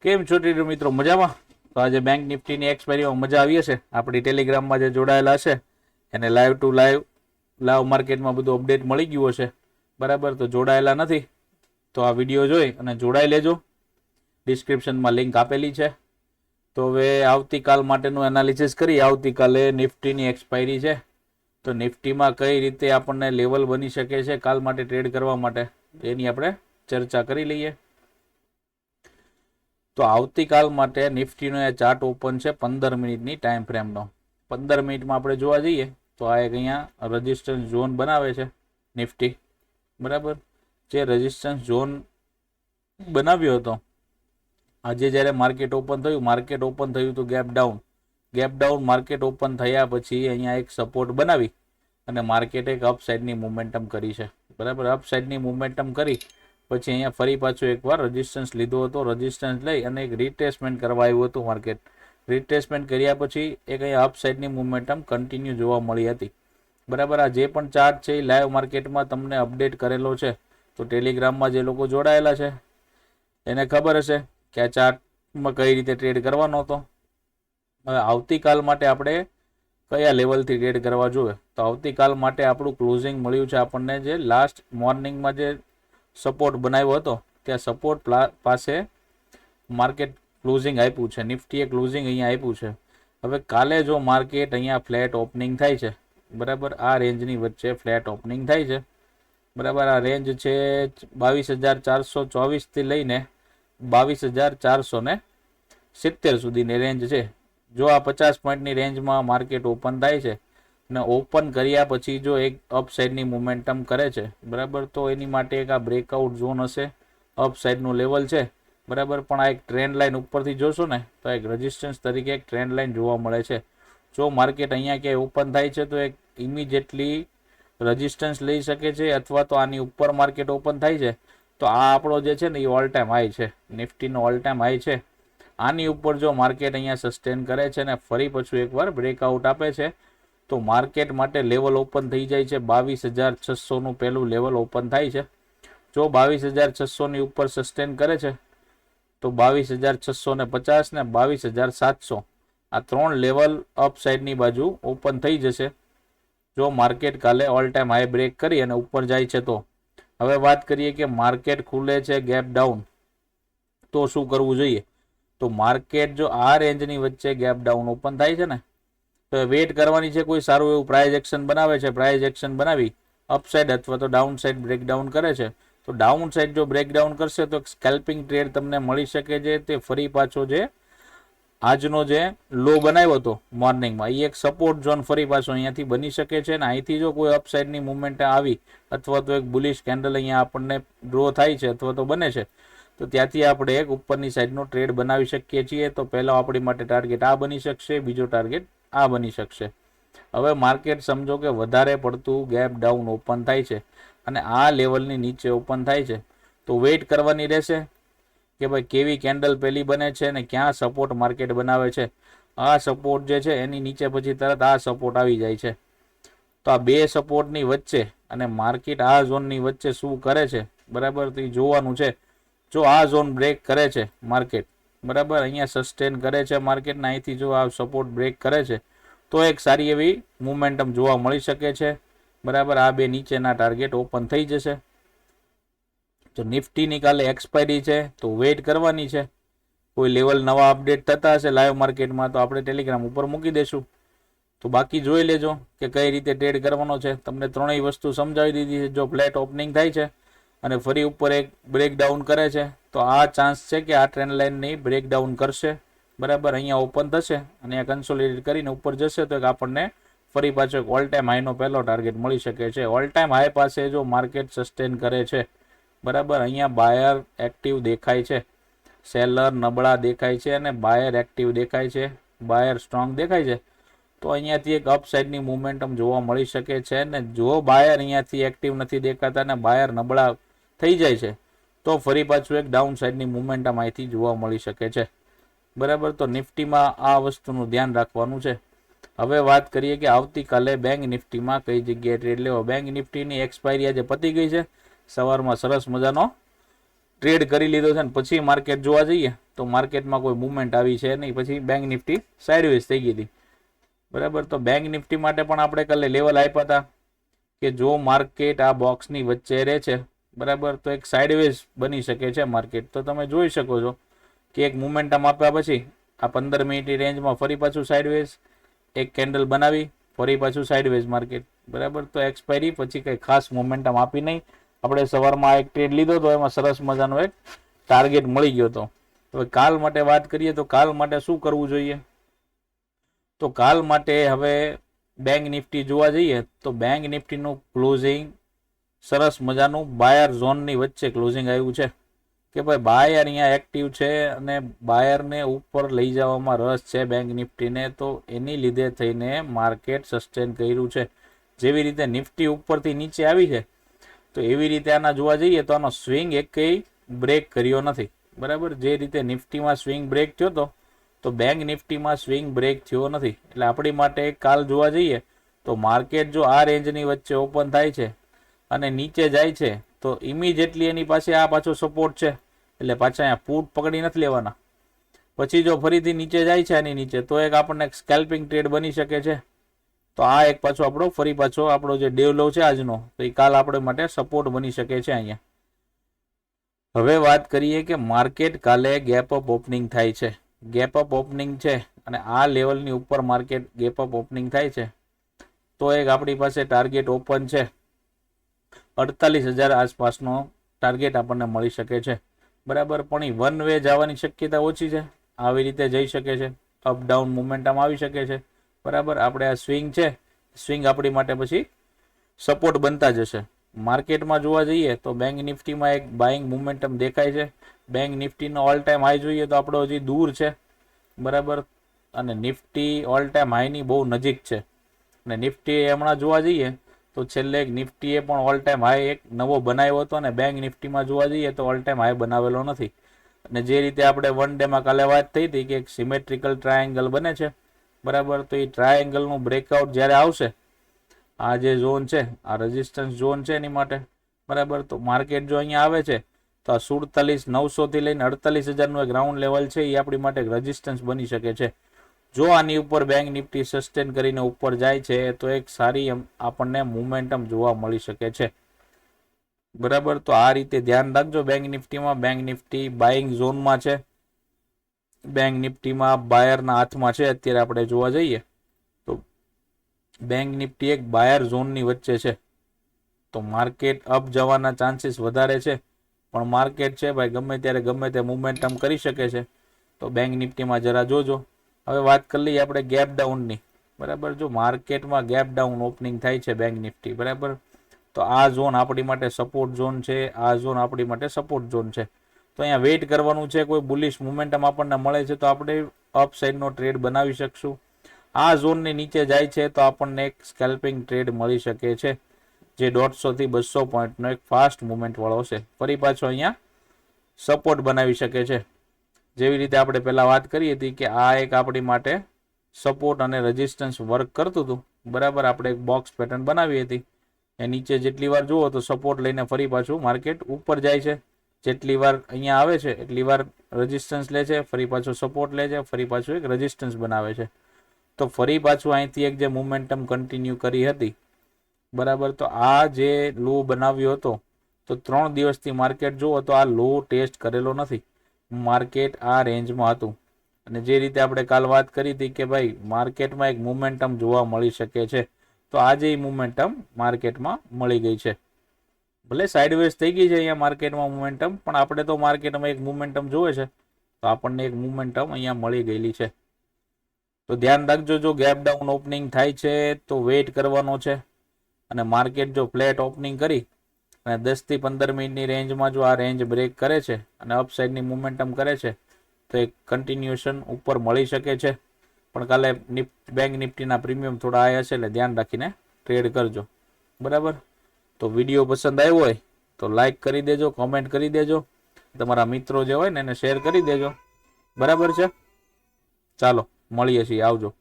કેમ છો ટીડર મિત્રો? મજામાં? તો આજે બેંક નિફ્ટીની એક્સપાયરીમાં મજા આવી હશે. આપણી ટેલિગ્રામમાં જે જોડાયેલા હશે એને લાઈવ ટુ લાઈવ માર્કેટમાં બધું અપડેટ મળી ગયું હશે. બરાબર, તો જોડાયેલા નથી તો આ વિડીયો જોઈ અને જોડાઈ લેજો. ડિસ્ક્રિપ્શનમાં લિંક આપેલી છે. તો હવે આવતીકાલ માટેનું એનાલિસિસ કરી. આવતીકાલે નિફ્ટીની એક્સપાયરી છે, તો નિફ્ટીમાં કઈ રીતે આપણને લેવલ બની શકે છે કાલ માટે ટ્રેડ કરવા માટે, એની આપણે ચર્ચા કરી લઈએ. તો આવતીકાલ માટે નિફ્ટીનો એ ચાર્ટ ઓપન છે 15 મિનિટની ટાઈમ ફ્રેમનો. 15 મિનિટમાં આપણે જોવા જઈએ તો આ એક અહીંયા રેઝિસ્ટન્સ ઝોન બનાવે છે નિફ્ટી. બરાબર, જે રેઝિસ્ટન્સ ઝોન બનાવ્યો હતો, આજે જ્યારે માર્કેટ ઓપન થયું તો ગેપ ડાઉન માર્કેટ ઓપન થયા પછી અહીંયા એક સપોર્ટ બનાવી અને માર્કેટ એક અપસાઇડની મોમેન્ટમ કરી છે. બરાબર, અપસાઇડની મોમેન્ટમ કરી પછી અહીંયા ફરી પાછું એકવાર રેઝિસ્ટન્સ લીધો હતો. રેઝિસ્ટન્સ લઈ અને એક રિટ્રેસમેન્ટ કરવા આવ્યું હતું માર્કેટ. રિટ્રેસમેન્ટ કર્યા પછી એક અહીંયા અપસાઇડની મોમેન્ટમ કન્ટિન્યુ જોવા મળી હતી. બરાબર, આ જે પણ ચાર્ટ છે એ લાઈવ માર્કેટમાં તમને અપડેટ કરેલો છે. તો ટેલિગ્રામમાં જે લોકો જોડાયેલા છે એને ખબર હશે કે આ ચાર્ટમાં કઈ રીતે ટ્રેડ કરવાનો હતો. હવે આવતીકાલ માટે આપણે કયા લેવલથી ટ્રેડ કરવા જોઈએ, તો આવતીકાલ માટે આપણું ક્લોઝિંગ મળ્યું છે આપણને જે લાસ્ટ મોર્નિંગમાં જે સપોર્ટ બનાવ્યો હતો ત્યાં સપોર્ટ પાસે માર્કેટ ક્લોઝિંગ આપ્યું છે. નિફ્ટીએ ક્લોઝિંગ અહીંયા આપ્યું છે. હવે કાલે જો માર્કેટ અહીંયા ફ્લેટ ઓપનિંગ થાય છે, બરાબર, આ રેન્જની વચ્ચે ફ્લેટ ઓપનિંગ થાય છે. બરાબર, આ રેન્જ છે 22,424 થી લઈને 22,470 સુધીની રેન્જ છે. જો આ 50 પોઈન્ટની રેન્જમાં માર્કેટ ઓપન થાય છે અને ઓપન કર્યા પછી જો એક અપસાઇડની મોમેન્ટમ કરે છે, બરાબર, તો એની માટે એક આ બ્રેકઆઉટ ઝોન હશે, અપસાઇડનું લેવલ છે. બરાબર, પણ આ એક ટ્રેન્ડ લાઇન ઉપરથી જોશો ને તો એક રેઝિસ્ટન્સ તરીકે એક ટ્રેન્ડ લાઇન જોવા મળે છે. જો માર્કેટ અહીંયા ક્યાંય ઓપન થાય છે તો એક ઇમિડિયેટલી રેઝિસ્ટન્સ લઈ શકે છે, અથવા તો આની ઉપર માર્કેટ ઓપન થાય છે તો આ આપણો જે છે ને એ ઓલ ટાઈમ હાઈ છે, નિફ્ટીનો ઓલ ટાઈમ હાઈ છે. આની ઉપર જો માર્કેટ અહીંયા સસ્ટેન કરે છે ને ફરી પાછું એકવાર બ્રેકઆઉટ આપે છે તો માર્કેટ માટે લેવલ ઓપન થઈ જાય છે 22,600નું પહેલું લેવલ ઓપન થાય છે. જો 22,600ની ઉપર સસ્ટેન કરે છે તો 22,650 ને 22,700 આ ત્રણ લેવલ અપસાઇડની બાજુ ઓપન થઈ જશે જો માર્કેટ કાલે ઓલ ટાઈમ હાઈ બ્રેક કરી અને ઉપર જાય છે તો. હવે વાત કરીએ કે માર્કેટ ખુલે છે ગેપ ડાઉન તો શું કરવું જોઈએ. તો માર્કેટ જો આ રેન્જની વચ્ચે ગેપ ડાઉન ઓપન થાય છે ને તો વેટ કરવાની છે. કોઈ સારું એવું પ્રાઇઝ એક્શન બનાવે છે, પ્રાઇઝ એક્શન બનાવી અપસાઇડ અથવા તો ડાઉન સાઇડ બ્રેકડાઉન કરે છે તો ડાઉન સાઇડ જો બ્રેકડાઉન કરશે તો સ્કેલ્પિંગ ટ્રેડ તમને મળી શકે છે. તે ફરી પાછો જે આજનો જે લો બનાવ્યો હતો મોર્નિંગમાં એ એક સપોર્ટ ઝોન ફરી પાછો અહીંયાથી બની શકે છે. અને અહીંથી જો કોઈ અપસાઇડની મુવમેન્ટ આવી અથવા તો એક બુલિશ કેન્ડલ અહીંયા આપણને ડ્રો થાય છે અથવા તો બને છે તો ત્યાંથી આપણે એક ઉપરની સાઈડનો ટ્રેડ બનાવી શકીએ છીએ. તો પહેલો આપણી માટે ટાર્ગેટ આ બની શકશે, બીજો ટાર્ગેટ આ બની શકશે. હવે માર્કેટ સમજો કે વધારે પડતું ગેપ ડાઉન ઓપન થાય છે અને આ લેવલની નીચે ઓપન થાય છે તો વેઇટ કરવાની રહેશે કે ભાઈ કેવી કેન્ડલ પહેલી બને છે ને ક્યાં સપોર્ટ માર્કેટ બનાવે છે. આ સપોર્ટ જે છે એની નીચે પછી તરત આ સપોર્ટ આવી જાય છે. તો આ બે સપોર્ટની વચ્ચે અને માર્કેટ આ ઝોનની વચ્ચે શું કરે છે, બરાબર, તો એ જોવાનું છે. જો આ ઝોન બ્રેક કરે છે માર્કેટ, બરાબર, અહીંયા સસ્ટેન કરે છે માર્કેટને, અહીંથી જો આ સપોર્ટ બ્રેક કરે છે તો એક સારી એવી મોમેન્ટમ જોવા મળી શકે છે. બરાબર, આ બે નીચેના ટાર્ગેટ ઓપન થઈ જશે. તો નિફ્ટીની કાલે એક્સપાયરી છે તો વેઇટ કરવાની છે. કોઈ લેવલ નવા અપડેટ થતા હશે લાઈવ માર્કેટમાં તો આપણે ટેલિગ્રામ ઉપર મૂકી દેશું. તો બાકી જોઈ લેજો કે કઈ રીતે ટ્રેડ કરવાનો છે. તમને ત્રણેય વસ્તુ સમજાવી દીધી છે. જો ફ્લેટ ઓપનિંગ થાય છે અને ફરી ઉપર એક બ્રેકડાઉન કરે છે તો આ ચાન્સ છે કે આ ટ્રેન્ડ લાઇનની બ્રેકડાઉન કરશે. બરાબર, અહીંયા ઓપન થશે અને આ કન્સોલિડેટ કરીને ઉપર જશે તો આપણને ફરી પાછો એક ઓલ ટાઈમ હાઈનો પહેલો ટાર્ગેટ મળી શકે છે. ઓલ ટાઈમ હાઈ પાસે જો માર્કેટ સસ્ટેન કરે છે, બરાબર, અહીંયા બાયર એક્ટિવ દેખાય છે, સેલર નબળા દેખાય છે અને બાયર એક્ટિવ દેખાય છે, બાયર સ્ટ્રોંગ દેખાય છે તો અહીંયાથી એક અપસાઇડની મોમેન્ટમ જોવા મળી શકે છે. ને જો બાયર અહીંયાથી એક્ટિવ નથી દેખાતા અને બાયર નબળા થઈ જાય છે તો ફરી પાછું એક ડાઉન સાઇડની મોમેન્ટમ અહીંથી જોવા મળી શકે છે. બરાબર, તો નિફ્ટીમાં આ વસ્તુનું ધ્યાન રાખવાનું છે. હવે વાત કરીએ કે આવતીકાલે બેંક નિફ્ટીમાં કઈ જગ્યાએ ટ્રેડ લેવો. બેંક નિફ્ટીની એક્સપાયરી આજે પતી ગઈ છે. સવારમાં સરસ મજાનો ટ્રેડ કરી લીધો છે ને પછી માર્કેટ જોવા જઈએ તો માર્કેટમાં કોઈ મુવમેન્ટ આવી છે નહીં, પછી બેંક નિફ્ટી સાઇડવેઝ થઈ ગઈ હતી, બરાબર. તો બેંક નિફ્ટી માટે પણ આપણે કાલે લેવલ આપ્યા હતા કે જો માર્કેટ આ બોક્સની વચ્ચે રહે છે, બરાબર, તો એક સાઇડવેઝ બની શકે છે માર્કેટ. તો તમે જોઈ શકો છો કે એક મોમેન્ટમ આપ્યા પછી આ 15 મિનિટની રેન્જમાં ફરી પાછું સાઇડવેઝ, એક કેન્ડલ બનાવી ફરી પાછું સાઇડવેઝ માર્કેટ, બરાબર. તો એક્સપાયરી પછી કંઈ ખાસ મોમેન્ટમ આપી નહીં. આપણે સવારમાં એક ટ્રેડ લીધો તો એમાં સરસ મજાનો એક ટાર્ગેટ મળી ગયો હતો. હવે કાલ માટે વાત કરીએ તો કાલ માટે શું કરવું જોઈએ? તો કાલ માટે હવે બેંક નિફ્ટી જોવા જઈએ તો બેંક નિફ્ટીનું ક્લોઝિંગ સરસ મજાનું બાયર ઝોનની વચ્ચે ક્લોઝિંગ આવ્યું છે કે ભાઈ બાયર અહીંયા એક્ટિવ છે અને બાયરને ઉપર લઈ જવામાં રસ છે બેંક નિફ્ટીને, તો એની લીધે થઈને માર્કેટ સસ્ટેન કર્યું છે. જેવી રીતે નિફ્ટી ઉપરથી નીચે આવી છે તો એવી રીતે આના જોવા જઈએ તો આનો સ્વિંગ એકેય બ્રેક કર્યો નથી, બરાબર. જે રીતે નિફ્ટીમાં સ્વિંગ બ્રેક થયો તો બેંક નિફ્ટીમાં સ્વિંગ બ્રેક થયો નથી. એટલે આપણી માટે કાલ જોવા જઈએ તો માર્કેટ જો આ રેન્જની વચ્ચે ઓપન થાય છે અને નીચે જાય છે તો ઇમિડિયેટલી એની પાસે આ પાછો સપોર્ટ છે, એટલે પાછા અહીંયા પુટ પકડી નથી લેવાના. પછી જો ફરીથી નીચે જાય છે આની નીચે તો એક આપણને સ્કેલ્પિંગ ટ્રેડ બની શકે છે. તો આ એક પાછો ફરી પાછો આપણો જે ડેવલો છે આજનો, તો એ કાલ આપણે માટે સપોર્ટ બની શકે છે અહીંયા. હવે વાત કરીએ કે માર્કેટ કાલે ગેપ અપ ઓપનિંગ થાય છે, ગેપ અપ ઓપનિંગ છે અને આ લેવલની ઉપર માર્કેટ ગેપ અપ ઓપનિંગ થાય છે તો એક આપણી પાસે ટાર્ગેટ ઓપન છે 48,000 આસપાસનો ટાર્ગેટ આપણને મળી શકે છે, બરાબર. પણ એ વન વે જવાની શક્યતા ઓછી છે, આવી રીતે જઈ શકે છે, અપ ડાઉન મોમેન્ટમ આવી શકે છે, બરાબર. આપણે આ સ્વિંગ છે, સ્વિંગ આપણી માટે પછી સપોર્ટ બનતા જશે. માર્કેટમાં જોવા જઈએ તો બેંક નિફ્ટીમાં એક બાઇંગ મોમેન્ટમ દેખાય છે. બેંક નિફ્ટીનો ઓલ ટાઈમ હાઈ જોઈએ તો આપણો હજી દૂર છે, બરાબર, અને નિફ્ટી ઓલ ટાઈમ હાઈની બહુ નજીક છે. અને નિફ્ટી હમણાં જોવા જઈએ તો છેલ્લે એક નિફ્ટીએ પણ ઓલ ટાઈમ હાઈ એક નવો બનાવ્યો હતો અને બેંક નિફ્ટીમાં જોવા જઈએ તો ઓલ ટાઈમ હાઈ બનાવેલો નથી. અને જે રીતે આપણે વન ડેમાં કાલે વાત થઈ હતી કે એક સિમેટ્રિકલ ટ્રાયેંગલ બને છે, બરાબર. તો એ ટ્રાયેંગલનું બ્રેકઆઉટ જ્યારે આવશે, આ જે ઝોન છે આ રેઝિસ્ટન્સ ઝોન છે એની માટે, બરાબર. તો માર્કેટ જો અહીંયા આવે છે તો આ 47,900 થી લઈને 48,000નું એક રાઉન્ડ લેવલ છે એ આપણી માટે રેઝિસ્ટન્સ બની શકે છે. જો આની ઉપર બેંક નિફ્ટી સસ્ટેન કરીને ઉપર જાય છે તો એક સારી આપણને મોમેન્ટમ જોવા મળી શકે છે, બરાબર. તો આ રીતે ધ્યાન રાખજો બેંક નિફ્ટીમાં. બેંક નિફ્ટી બાઇંગ ઝોનમાં છે, બેંક નિફ્ટીમાં બાયરના હાથમાં છે. અત્યારે આપણે જોવા જઈએ તો બેંક નિફ્ટી એક બાયર ઝોનની વચ્ચે છે, તો માર્કેટ અપ જવાના ચાન્સીસ વધારે છે. પણ માર્કેટ છે ભાઈ ગમે ત્યારે ગમે તે મોમેન્ટમ કરી શકે છે, તો બેંક નિફ્ટીમાં જરા જોજો. હવે વાત કરી લઈએ આપણે ગેપ ડાઉનની, બરાબર. જો માર્કેટમાં ગેપ ડાઉન ઓપનિંગ થાય છે બેંક નિફ્ટી, બરાબર, તો આ ઝોન આપણી માટે સપોર્ટ ઝોન છે, આ ઝોન આપણી માટે સપોર્ટ ઝોન છે. તો અહીંયા વેઇટ કરવાનું છે, કોઈ બુલિશ મોમેન્ટમ આપણને મળે છે તો આપણે અપ સાઈડનો ટ્રેડ બનાવી શકશું. આ ઝોનની નીચે જાય છે તો આપણને એક સ્કેલ્પિંગ ટ્રેડ મળી શકે છે જે 150 થી 200 પોઈન્ટનો એક ફાસ્ટ મુવમેન્ટ વાળો છે. ફરી પાછો અહીંયા સપોર્ટ બનાવી શકે છે. જેવી રીતે આપણે પહેલા વાત કરી હતી કે આ એક આપણી માટે સપોર્ટ અને રેઝિસ્ટન્સ વર્ક કરતું હતું, બરાબર. આપણે એક બોક્સ પેટર્ન બનાવી હતી, એ નીચે જેટલી વાર જુઓ તો સપોર્ટ લઈને ફરી પાછું માર્કેટ ઉપર જાય છે. જેટલી વાર અહીંયા આવે છે એટલી વાર રેઝિસ્ટન્સ લે છે, ફરી પાછું સપોર્ટ લે છે, ફરી પાછું એક રેઝિસ્ટન્સ બનાવે છે. તો ફરી પાછું અહીંથી એક જે મોમેન્ટમ કન્ટિન્યુ કરી હતી, બરાબર. તો આ જે લો બનાવ્યો હતો તો 3 દિવસથી માર્કેટ જુઓ તો આ લો ટેસ્ટ કરેલો નથી, માર્કેટ આ રેન્જમાં હતું. અને જે રીતે આપણે કાલ વાત કરી હતી કે ભાઈ માર્કેટમાં એક મોમેન્ટમ જોવા મળી શકે છે, તો આજે એ મોમેન્ટમ માર્કેટમાં મળી ગઈ છે. ભલે સાઇડવેઝ થઈ ગઈ છે અહીંયા માર્કેટમાં મોમેન્ટમ, પણ આપણે તો માર્કેટમાં એક મોમેન્ટમ જોવે છે તો આપણને એક મોમેન્ટમ અહીંયા મળી ગયેલી છે. તો ધ્યાન રાખજો, જો ગેપ ડાઉન ઓપનિંગ થાય છે તો વેઇટ કરવાનો છે. અને માર્કેટ જો ફ્લેટ ઓપનિંગ કરી અને 10 થી 15 મિનિટની રેન્જમાં જો આ રેન્જ બ્રેક કરે છે અને અપસાઇડની મોમેન્ટમ કરે છે તો એક કન્ટિન્યુએશન ઉપર મળી શકે છે. પણ કાલે બેંક નિફ્ટીના પ્રીમિયમ થોડા આયા છે એટલે ધ્યાન રાખીને ટ્રેડ કરજો, બરાબર. તો વિડીયો પસંદ આવ્યો હોય તો લાઈક કરી દેજો, કોમેન્ટ કરી દેજો, તમારા મિત્રો જે હોય ને એને શેર કરી દેજો, બરાબર છે. ચાલો મળીએ છીએ, આવજો.